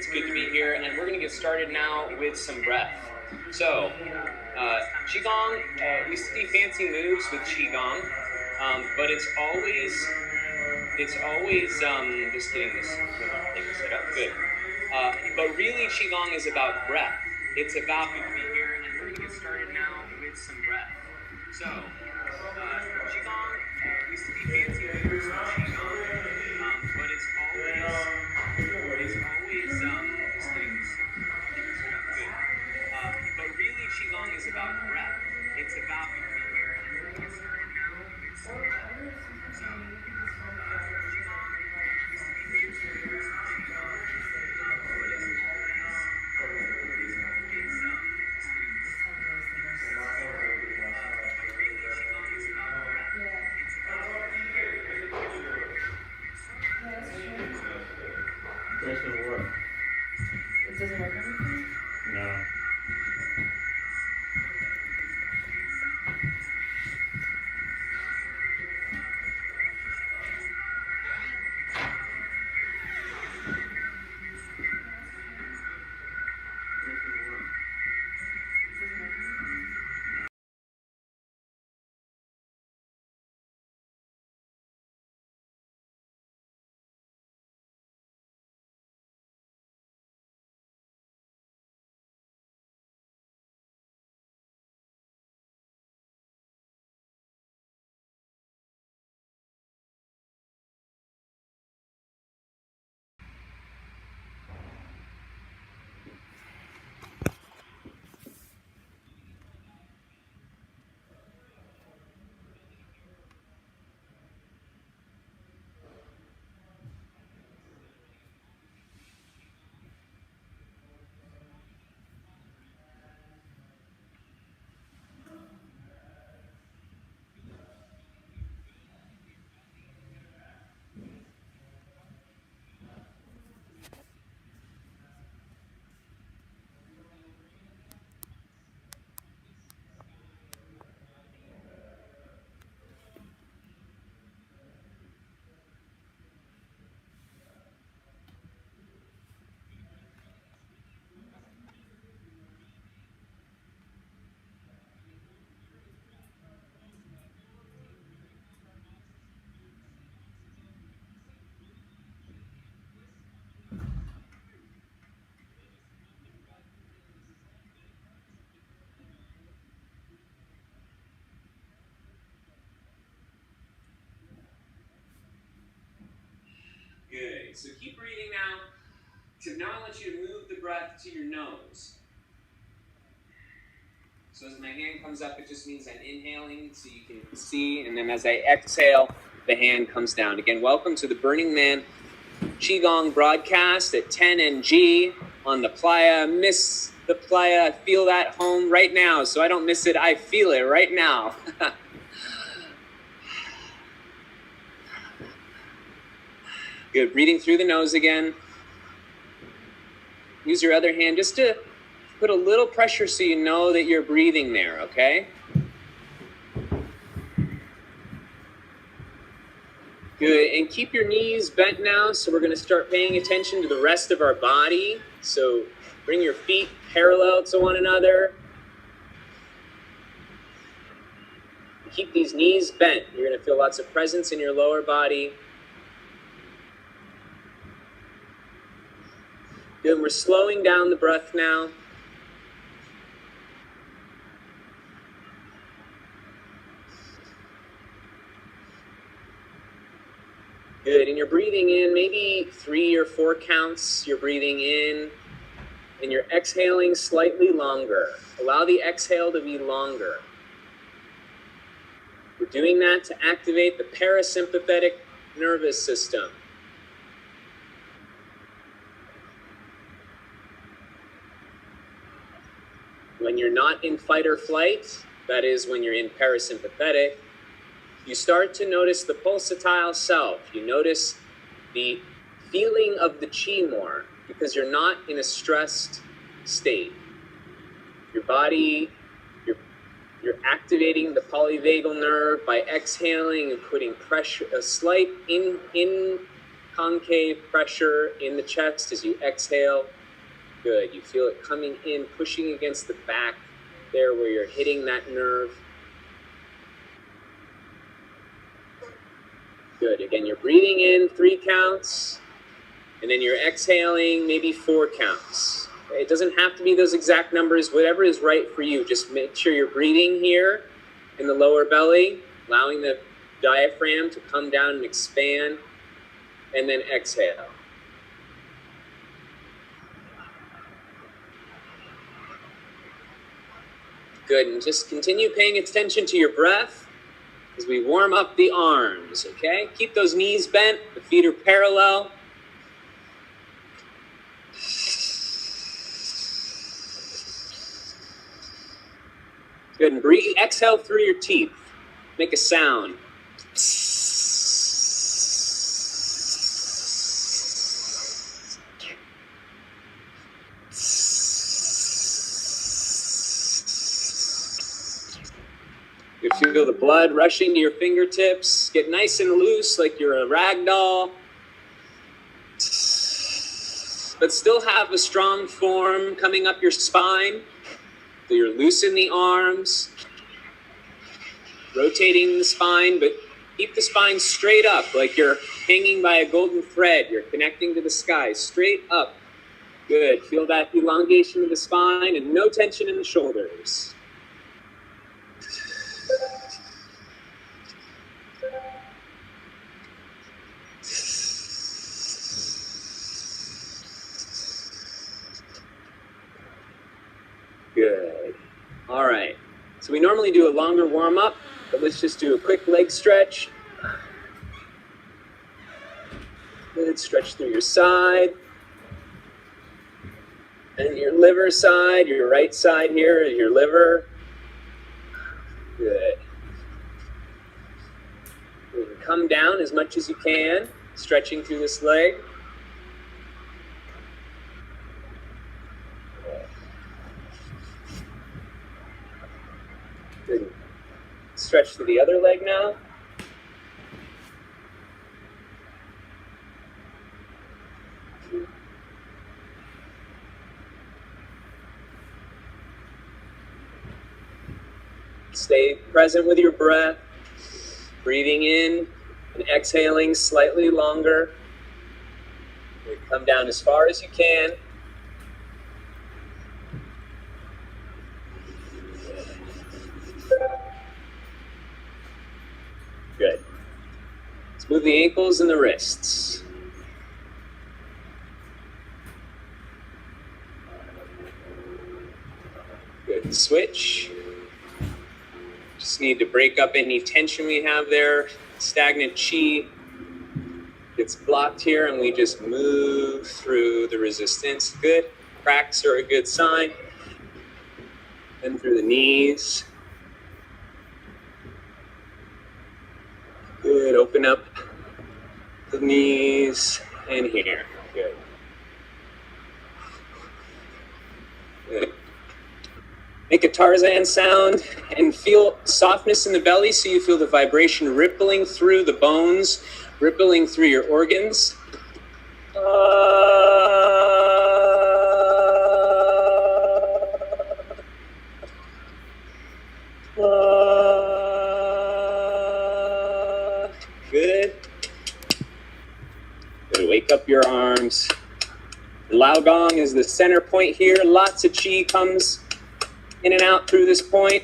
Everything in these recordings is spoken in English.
It's good to be here, and we're going to get started now with some breath. So, Qigong, we see fancy moves with Qigong, but it's always, just getting this thing set up, good. But really, Qigong is about breath. It's about, good to be here, and we're going to get started now with some breath. So, Qigong, we see fancy moves with Qigong, but it's always, just getting this set up, good. But really, Qigong is about breath. It's about, good to be here, and we're going to get started now with some breath. So, Qigong, we see fancy moves with Qigong, but it's always, just getting this set up, good. But really, Qigong is about breath. It's about, good to be here, and we're going to get started. It doesn't work. It doesn't work on anything? No. Good. So keep breathing now. So now I want you to move the breath to your nose. So as my hand comes up, it just means I'm inhaling so you can see. And then as I exhale, the hand comes down. Again, welcome to the Burning Man Qigong broadcast at 10 NG on the playa. Miss the playa. I feel that home right now. So I don't miss it. I feel it right now. Good. Breathing through the nose again. Use your other hand just to put a little pressure so you know that you're breathing there, okay? Good. And keep your knees bent now. So we're going to start paying attention to the rest of our body. So bring your feet parallel to one another. Keep these knees bent. You're going to feel lots of presence in your lower body. Good. We're slowing down the breath now. Good. And you're breathing in maybe 3 or 4 counts. You're breathing in and you're exhaling slightly longer. Allow the exhale to be longer. We're doing that to activate the parasympathetic nervous system. When you're not in fight or flight, that is when you're in parasympathetic, you start to notice the pulsatile self. You notice the feeling of the chi more because you're not in a stressed state. Your body, you're activating the polyvagal nerve by exhaling and putting pressure, a slight concave pressure in the chest as you exhale. Good. You feel it coming in, pushing against the back there where you're hitting that nerve. Good. Again, you're breathing in 3 counts, and then you're exhaling maybe 4 counts. Okay? It doesn't have to be those exact numbers, whatever is right for you. Just make sure you're breathing here in the lower belly, allowing the diaphragm to come down and expand, and then exhale. Good, and just continue paying attention to your breath as we warm up the arms, okay? Keep those knees bent, the feet are parallel. Good, and breathe, exhale through your teeth. Make a sound. You feel the blood rushing to your fingertips. Get nice and loose like you're a rag doll. But still have a strong form coming up your spine. So you're loose in the arms. Rotating the spine, but keep the spine straight up like you're hanging by a golden thread. You're connecting to the sky, straight up. Good. Feel that elongation of the spine and no tension in the shoulders. Good. All right. So we normally do a longer warm-up, but let's just do a quick leg stretch. Good. Stretch through your side. And your liver side, your right side here is your liver. Good. You can come down as much as you can, stretching through this leg. Good. Stretch to the other leg now. Stay present with your breath, breathing in and exhaling slightly longer. Come down as far as you can. Good. Let's move the ankles and the wrists. Good. Switch. Just need to break up any tension we have there. Stagnant chi gets blocked here, and we just move through the resistance. Good. Cracks are a good sign. Then through the knees. Good. Open up the knees and here. Good. Good. Make a Tarzan sound and feel softness in the belly so you feel the vibration rippling through the bones, rippling through your organs. Good. Good. Wake up your arms. The Lao Gong is the center point here. Lots of chi comes in and out through this point.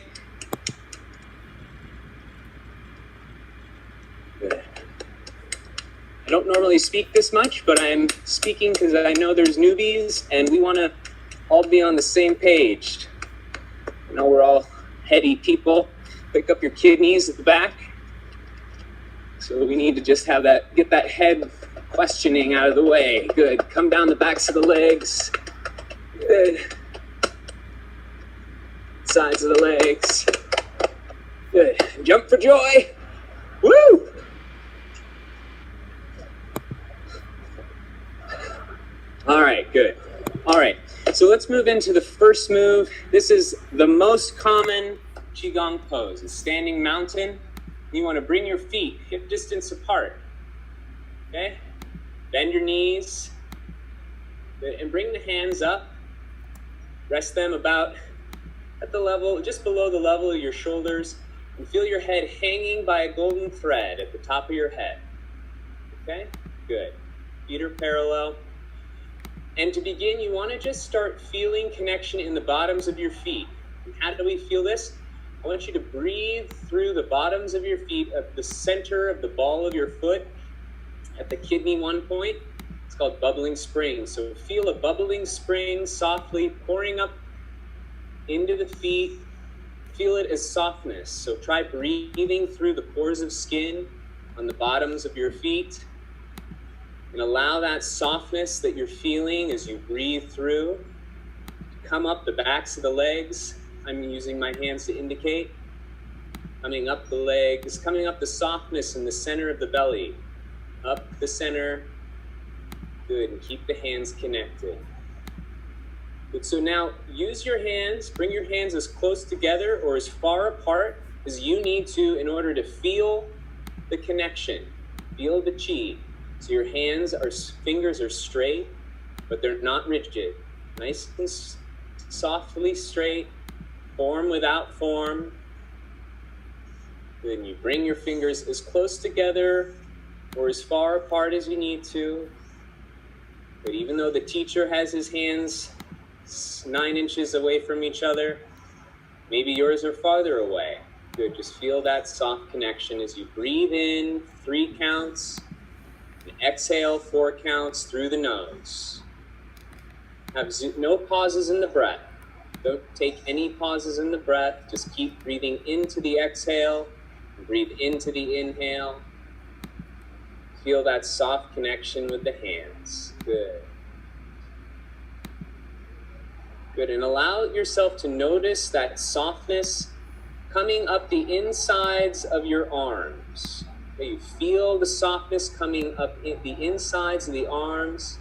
Good. I don't normally speak this much, but I'm speaking because I know there's newbies and we want to all be on the same page. I know we're all heady people. Pick up your kidneys at the back. So we need to just have that, get that head questioning out of the way. Good. Come down the backs of the legs. Good. Sides of the legs. Good. Jump for joy. Woo! All right, good. All right, so let's move into the first move. This is the most common Qigong pose, a standing mountain. You want to bring your feet hip distance apart, okay? Bend your knees. Good. And bring the hands up. Rest them about at the level, just below the level of your shoulders. And feel your head hanging by a golden thread at the top of your head. Okay? Good. Feet are parallel. And to begin, you want to just start feeling connection in the bottoms of your feet. And how do we feel this? I want you to breathe through the bottoms of your feet at the center of the ball of your foot at the kidney 1 point. It's called bubbling spring. So feel a bubbling spring softly pouring up into the feet. Feel it as softness. So try breathing through the pores of skin on the bottoms of your feet. And allow that softness that you're feeling as you breathe through to come up the backs of the legs. I'm using my hands to indicate. Coming up the legs, coming up the softness in the center of the belly. Up the center. Good, and keep the hands connected. Good, so now use your hands, bring your hands as close together or as far apart as you need to in order to feel the connection. Feel the chi. So your fingers are straight, but they're not rigid. Nice and softly straight, form without form. Then you bring your fingers as close together or as far apart as you need to. But even though the teacher has his hands 9 inches away from each other, maybe yours are farther away. Good, just feel that soft connection as you breathe in 3 counts. Exhale 4 counts through the nose. Have no pauses in the breath. Don't take any pauses in the breath. Just keep breathing into the exhale. And breathe into the inhale. Feel that soft connection with the hands. Good. Good. And allow yourself to notice that softness coming up the insides of your arms. You feel the softness coming up the insides of the arms.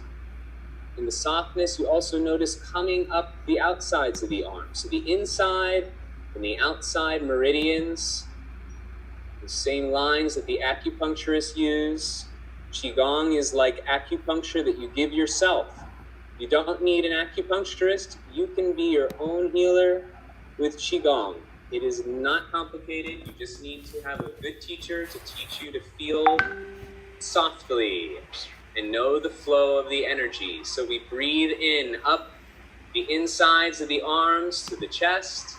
And the softness you also notice coming up the outsides of the arms. So the inside and the outside meridians, the same lines that the acupuncturists use. Qigong is like acupuncture that you give yourself. You don't need an acupuncturist. You can be your own healer with Qigong. It is not complicated. You just need to have a good teacher to teach you to feel softly and know the flow of the energy. So we breathe in up the insides of the arms to the chest.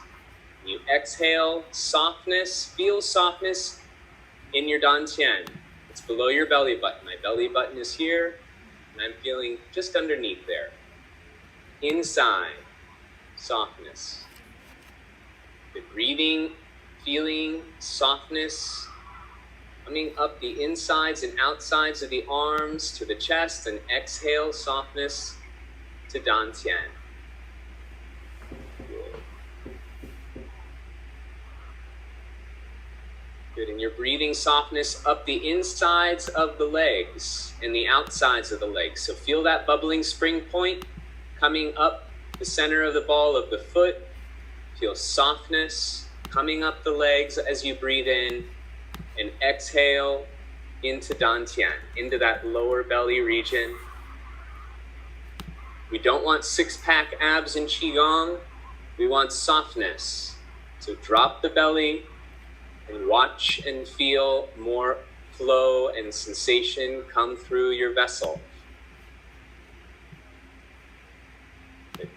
You exhale softness, feel softness in your dantian. It's below your belly button. My belly button is here, and I'm feeling just underneath there. Inside, softness. The breathing, feeling softness coming up the insides and outsides of the arms to the chest, and exhale softness to dantian. Good, and you're breathing softness up the insides of the legs and the outsides of the legs. So feel that bubbling spring point coming up the center of the ball of the foot. Feel softness coming up the legs as you breathe in, and exhale into dantian, into that lower belly region. We don't want 6-pack abs in Qigong. We want softness. So drop the belly and watch and feel more flow and sensation come through your vessel.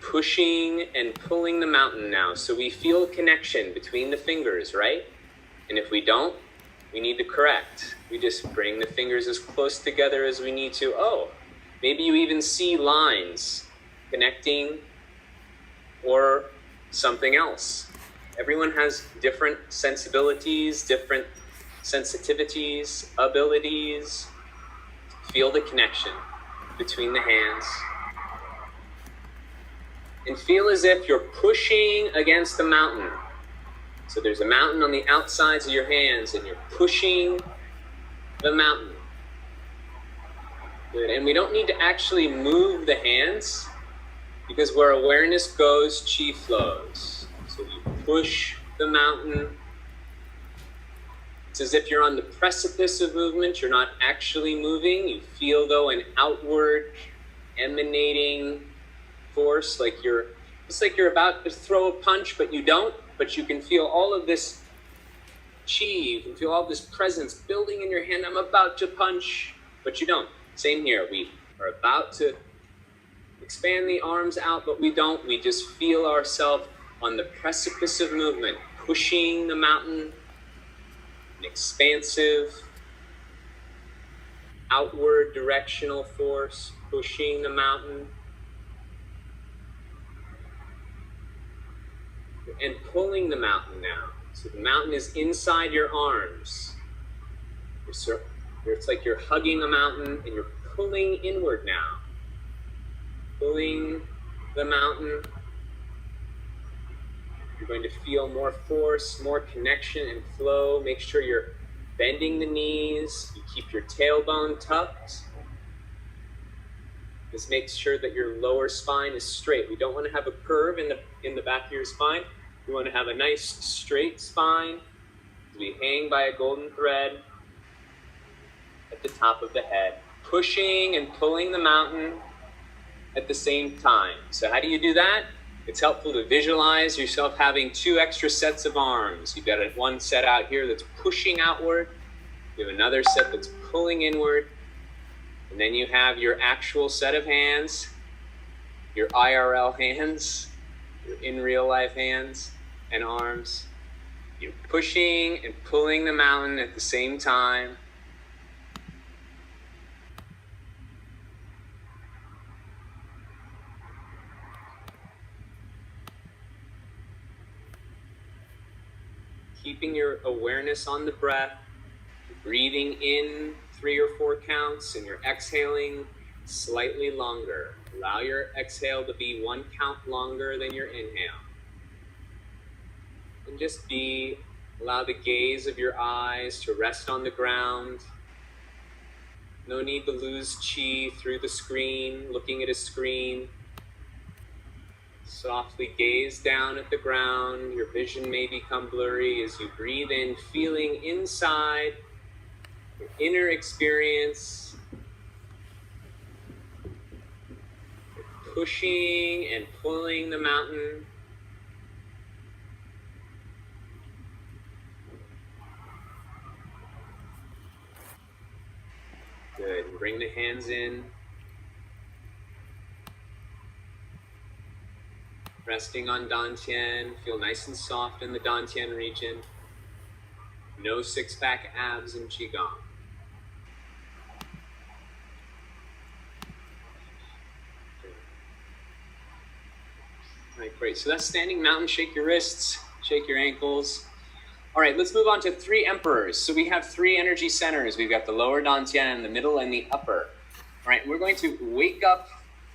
Pushing and pulling the mountain now. So we feel a connection between the fingers, right? And if we don't, we need to correct. We just bring the fingers as close together as we need to. Oh, maybe you even see lines connecting or something else. Everyone has different sensibilities, different sensitivities, abilities. Feel the connection between the hands. And feel as if you're pushing against the mountain. So there's a mountain on the outsides of your hands, and you're pushing the mountain. Good. And we don't need to actually move the hands, because where awareness goes, chi flows. So you push the mountain. It's as if you're on the precipice of movement. You're not actually moving. You feel, though, an outward emanating force, it's like you're about to throw a punch, but you don't, but you can feel all of this chi, you can feel all this presence building in your hand. I'm about to punch, but you don't. Same here. We are about to expand the arms out, but we don't. We just feel ourselves on the precipice of movement, pushing the mountain, an expansive, outward directional force, pushing the mountain, and pulling the mountain now. So the mountain is inside your arms. It's like you're hugging a mountain and you're pulling inward now. Pulling the mountain. You're going to feel more force, more connection and flow. Make sure you're bending the knees. You keep your tailbone tucked. This makes sure that your lower spine is straight. We don't want to have a curve in the back of your spine. We want to have a nice straight spine. We hang by a golden thread at the top of the head, pushing and pulling the mountain at the same time. So how do you do that? It's helpful to visualize yourself having 2 extra sets of arms. You've got one set out here that's pushing outward. You have another set that's pulling inward. And then you have your actual set of hands, your IRL hands, your in real life hands and arms. You're pushing and pulling the mountain at the same time. Keeping your awareness on the breath, breathing in 3 or 4 counts, and you're exhaling slightly longer. Allow your exhale to be 1 count longer than your inhale. And just allow the gaze of your eyes to rest on the ground. No need to lose chi through the screen, looking at a screen. Softly gaze down at the ground. Your vision may become blurry as you breathe in, feeling inside your inner experience. Pushing and pulling the mountain. Good. And bring the hands in. Resting on Dantian. Feel nice and soft in the Dantian region. No 6-pack abs in Qigong. All right, great. So that's standing mountain. Shake your wrists, shake your ankles. All right, let's move on to 3 emperors. So we have 3 energy centers. We've got the lower Dantian, the middle, and the upper. All right, we're going to wake up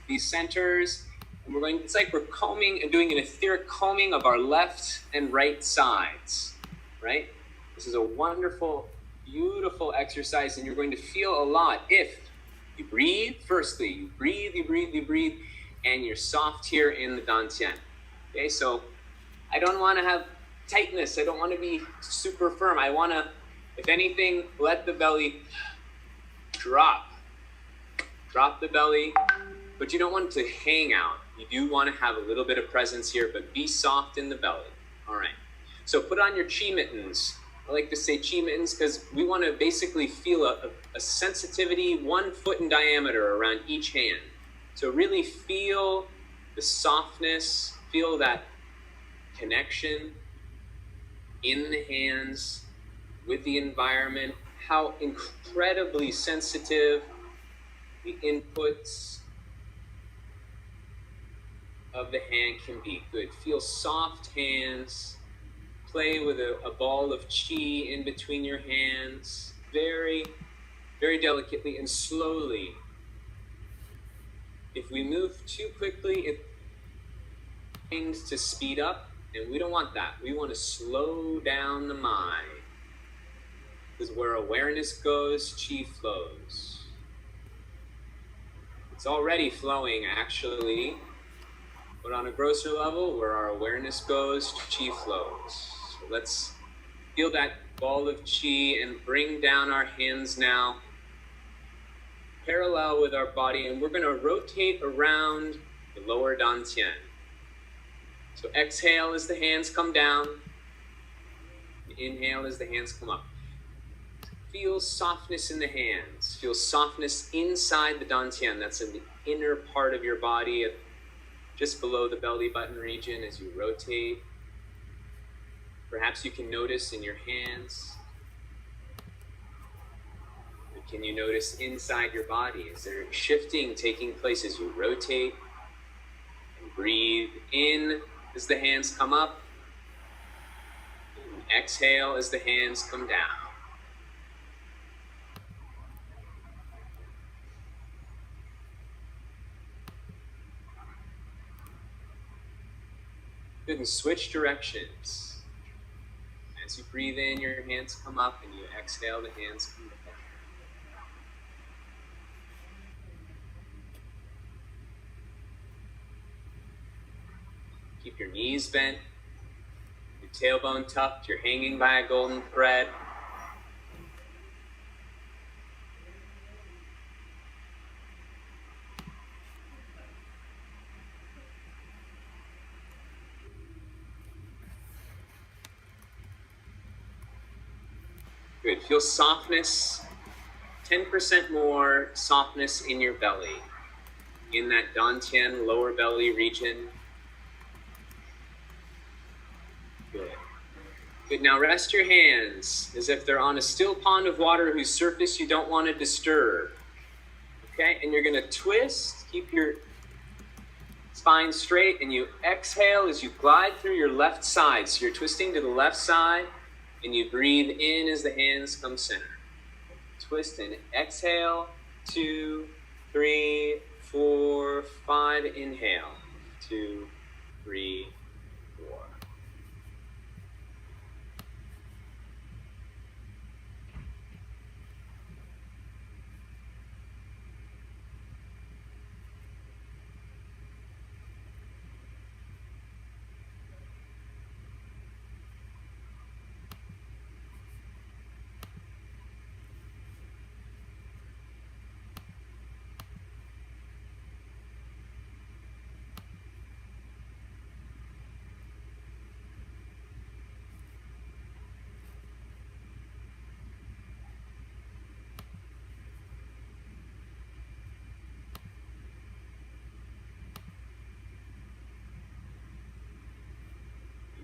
these centers. And it's like we're combing and doing an etheric combing of our left and right sides, right? This is a wonderful, beautiful exercise, and you're going to feel a lot if you breathe. Firstly, you breathe, and you're soft here in the Dantian. Okay, so I don't want to have tightness. I don't want to be super firm. I want to, if anything, let the belly drop. Drop the belly, but you don't want it to hang out. You do want to have a little bit of presence here, but be soft in the belly. All right. So put on your chi mittens. I like to say chi mittens because we want to basically feel a sensitivity 1 foot in diameter around each hand. So really feel the softness, feel that connection in the hands with the environment, how incredibly sensitive the inputs of the hand can be. Good. Feel soft hands. Play with a ball of chi in between your hands. Very, very delicately and slowly. If we move too quickly, it tends to speed up, and we don't want that. We want to slow down the mind. Because where awareness goes, chi flows. It's already flowing, actually. But on a grosser level, where our awareness goes, chi flows. So let's feel that ball of chi and bring down our hands now parallel with our body, and we're going to rotate around the lower dantian. So exhale as the hands come down. Inhale as the hands come up. Feel softness in the hands. Feel softness inside the dantian. That's in the inner part of your body, just below the belly button region as you rotate. Perhaps you can notice in your hands. Can you notice inside your body? Is there shifting taking place as you rotate? And breathe in as the hands come up. And exhale as the hands come down. Good, and switch directions. As you breathe in, your hands come up, and you exhale, the hands come down. Keep your knees bent, your tailbone tucked, you're hanging by a golden thread. Good, feel softness, 10% more softness in your belly, in that dantian lower belly region. Good. Good, now rest your hands as if they're on a still pond of water whose surface you don't want to disturb. Okay, and you're going to twist, keep your spine straight, and you exhale as you glide through your left side. So you're twisting to the left side, and you breathe in as the hands come center. Twist and exhale, 2, 3, 4, 5, inhale, 2, 3, 4.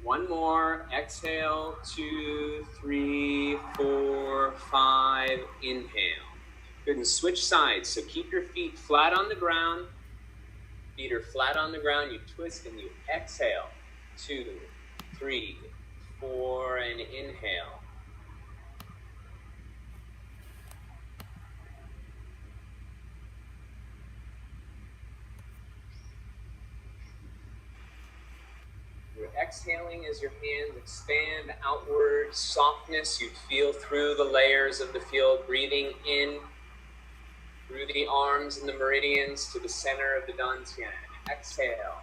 One more, exhale, 2, 3, 4, 5, inhale. Good, and switch sides. So keep your feet flat on the ground. Feet are flat on the ground. You twist and you exhale, 2, 3, 4, and inhale. You're exhaling as your hands expand outward, softness you feel through the layers of the field, breathing in through the arms and the meridians to the center of the dantian. Exhale.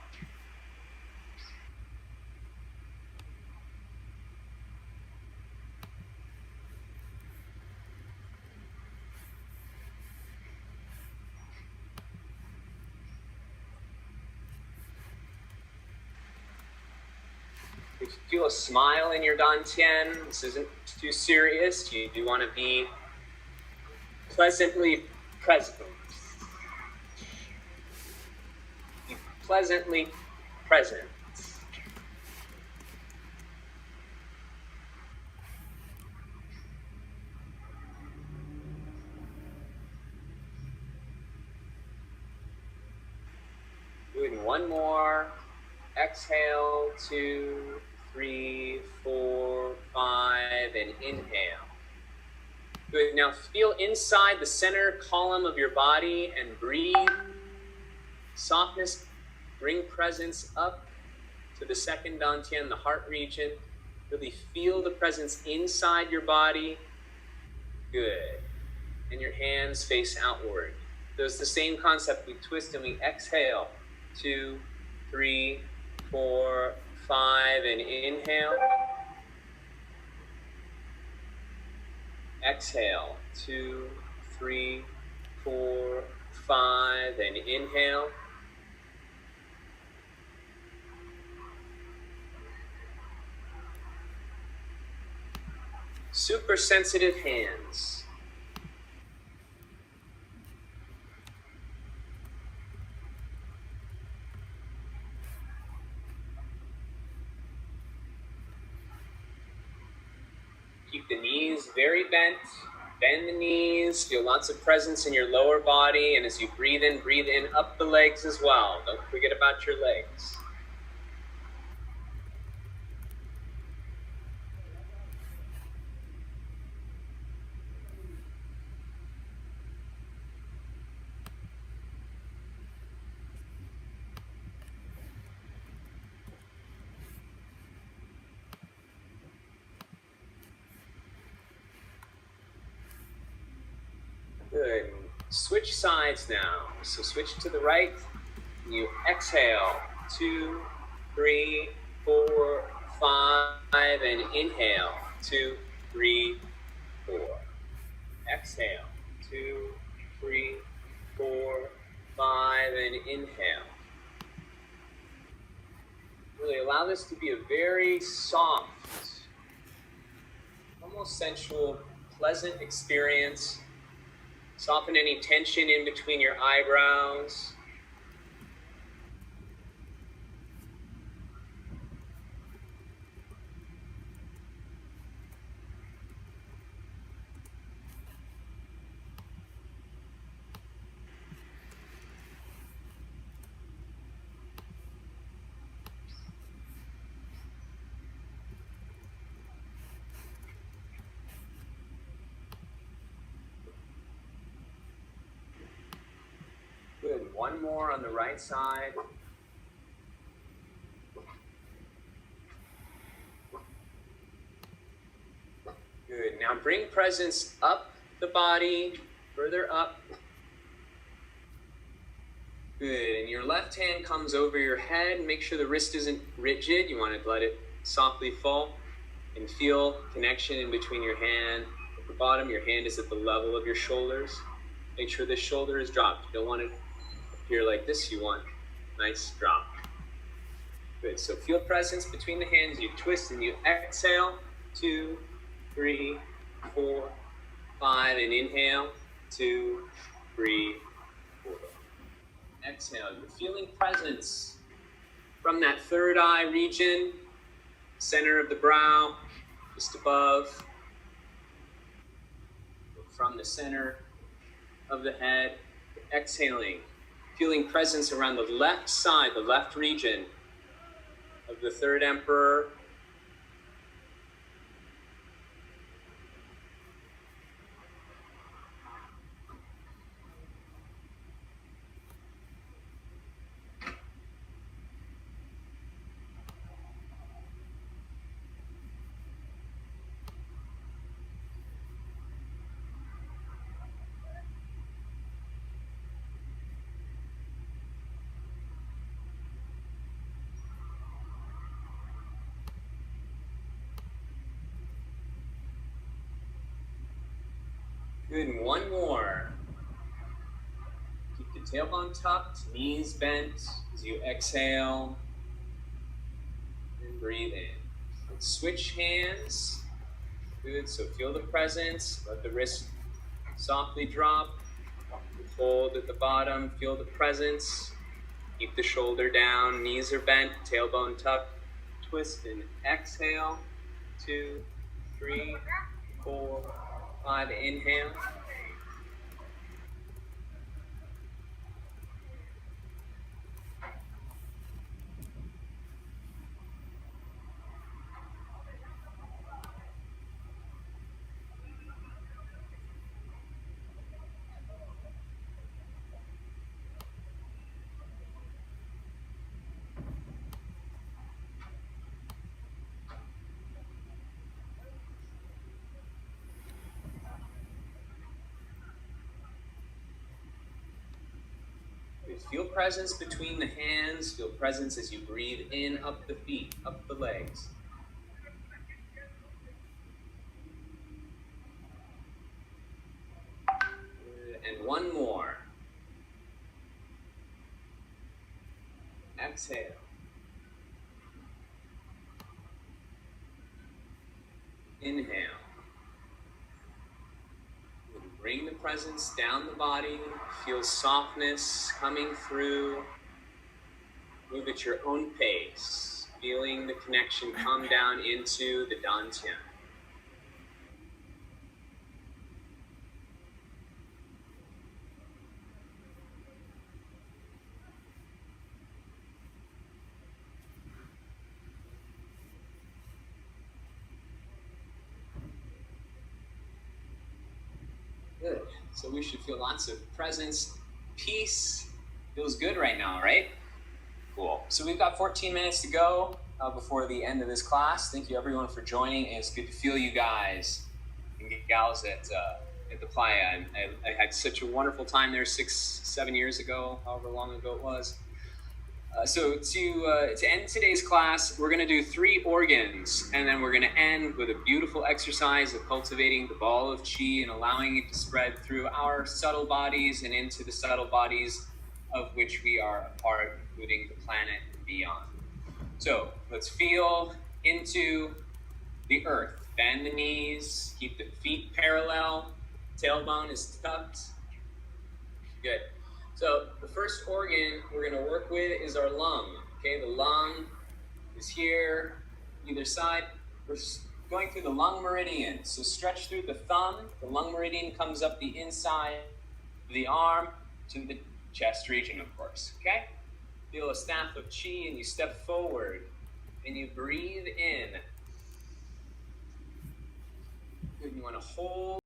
If you feel a smile in your dantian, this isn't too serious. You do want to be pleasantly present. Be pleasantly present. Doing one more. Exhale, 2, 3, 4, 5, and inhale. Good, now feel inside the center column of your body and breathe. Softness, bring presence up to the second dantian, the heart region. Really feel the presence inside your body. Good. And your hands face outward. So it's the same concept. We twist and we exhale. 2, 3, 4, 5, and inhale. Exhale, 2, 3, 4, 5, and inhale. Super sensitive hands. Keep the knees very bent. Bend the knees. Feel lots of presence in your lower body. And as you breathe in up the legs as well. Don't forget about your legs. Good. Switch sides now. So switch to the right. You exhale. 2, 3, 4, 5, and inhale. 2, 3, 4. Exhale. 2, 3, 4, 5, and inhale. Really allow this to be a very soft, almost sensual, pleasant experience. Soften any tension in between your eyebrows. Good. One more on the right side. Good. Now bring presence up the body, further up. Good. And your left hand comes over your head. Make sure the wrist isn't rigid. You want to let it softly fall. And feel connection in between your hand at the bottom. Your hand is at the level of your shoulders. Make sure the shoulder is dropped. You don't want it appear like this. You want nice drop. Good. So feel presence between the hands. You twist and you exhale. 2, 3, 4, 5, and inhale. 2, 3, 4. Exhale. You're feeling presence from that third eye region, center of the brow, just above, from the center of the head. Exhaling, feeling presence around the left side, the left region of the third emperor. Good, and one more. Keep the tailbone tucked, knees bent as you exhale. And breathe in. Switch hands. Good, so feel the presence. Let the wrist softly drop. Hold at the bottom, feel the presence. Keep the shoulder down, knees are bent, tailbone tucked. Twist and exhale. 2, 3, 4, 5. Inhale. Feel presence between the hands. Feel presence as you breathe in, up the feet, up the legs. And one more. Exhale. Inhale. Bring the presence down the body. Feel softness coming through. Move at your own pace. Feeling the connection come down into the dantian. Good. So we should feel lots of presence. Peace feels good right now, right? Cool. So we've got 14 minutes to go before the end of this class. Thank you everyone for joining. It's good to feel you guys and gals at the playa. I had such a wonderful time there 6-7 years ago, however long ago it was. So to end today's class, we're going to do 3 organs, and then we're going to end with a beautiful exercise of cultivating the ball of chi and allowing it to spread through our subtle bodies and into the subtle bodies of which we are a part, including the planet and beyond. So let's feel into the earth. Bend the knees, keep the feet parallel, tailbone is tucked. Good. So the first organ we're going to work with is our lung. Okay, the lung is here, either side. We're going through the lung meridian. So stretch through the thumb. The lung meridian comes up the inside of the arm to the chest region, of course. Okay? Feel a staff of chi and you step forward and you breathe in. Good. You want to hold